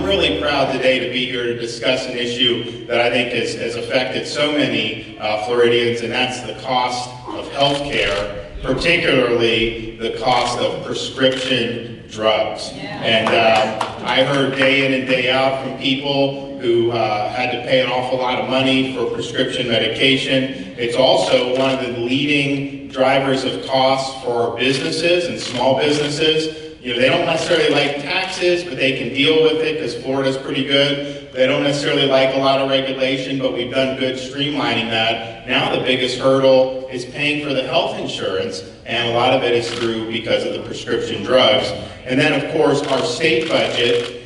really proud today to be here to discuss an issue that I think has affected so many Floridians, and that's the cost of health care, particularly the cost of prescription drugs. And I heard day in and day out from people who had to pay an awful lot of money for prescription medication. It's also one of the leading drivers of costs for businesses and small businesses. You know, they don't necessarily like taxes, but they can deal with it because Florida's pretty good. They don't necessarily like a lot of regulation, but we've done good streamlining that. Now the biggest hurdle is paying for the health insurance, and a lot of it is through because of the prescription drugs. And then, of course, our state budget,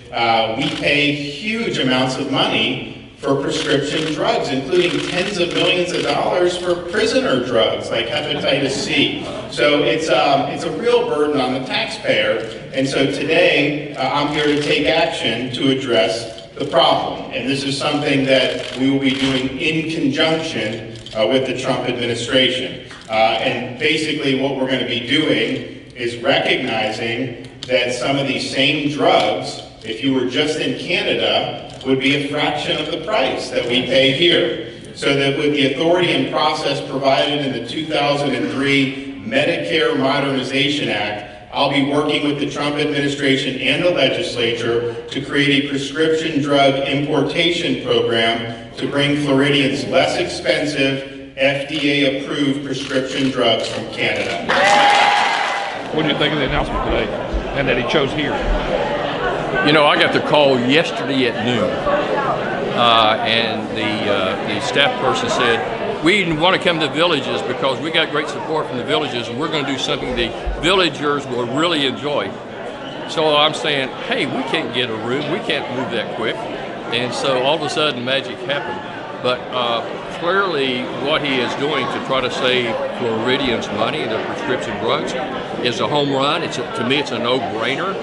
we pay huge amounts of money for prescription drugs, including tens of millions of dollars for prisoner drugs like hepatitis C. So it's a real burden on the taxpayer. And so today, I'm here to take action to address the problem. And this is something that we will be doing in conjunction with the Trump administration. And basically what we're going to be doing is recognizing that some of these same drugs, if you were just in Canada, would be a fraction of the price that we pay here. So that with the authority and process provided in the 2003 Medicare Modernization Act, I'll be working with the Trump administration and the legislature to create a prescription drug importation program to bring Floridians less expensive, FDA-approved prescription drugs from Canada. What did you think of the announcement today and that he chose here? You know, I got the call yesterday at noon, and the staff person said, we want to come to Villages because we got great support from the Villages, and we're going to do something the villagers will really enjoy. So I'm saying, hey, we can't get a room, we can't move that quick. And so all of a sudden magic happened. But clearly what he is doing to try to save Floridians money, the prescription drugs, is a home run. To me, it's a no-brainer.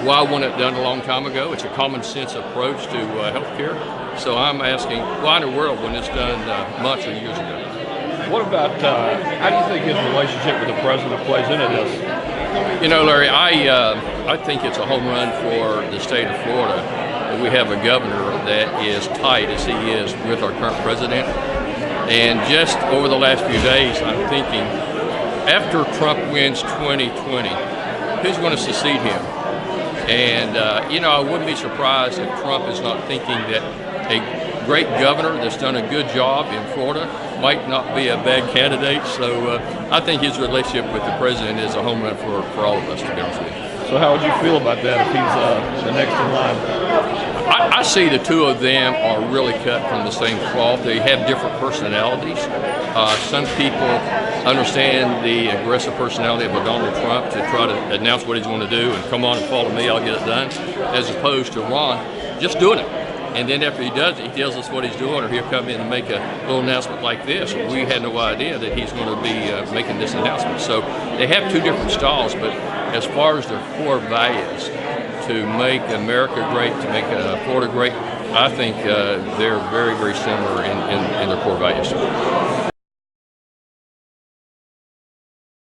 Why wasn't it done a long time ago? It's a common sense approach to healthcare. So I'm asking, why in the world wasn't this done months or years ago? What about, how do you think his relationship with the president plays into this? You know, Larry, I think it's a home run for the state of Florida that we have a governor that is tight as he is with our current president. And just over the last few days, I'm thinking, after Trump wins 2020, who's going to succeed him? And, you know, I wouldn't be surprised if Trump is not thinking that a great governor that's done a good job in Florida might not be a bad candidate. So I think his relationship with the president is a home run for all of us, to be honest with you. So how would you feel about that if he's the next in line? I see the two of them are really cut from the same cloth. They have different personalities. Some people understand the aggressive personality of a Donald Trump to try to announce what he's going to do and come on and follow me, I'll get it done, as opposed to Ron just doing it. And then after he does it, he tells us what he's doing, or he'll come in and make a little announcement like this. We had no idea that he's going to be making this announcement. So they have two different styles, but as far as their core values, to make America great, to make Florida great, I think they're very, very similar in their core values.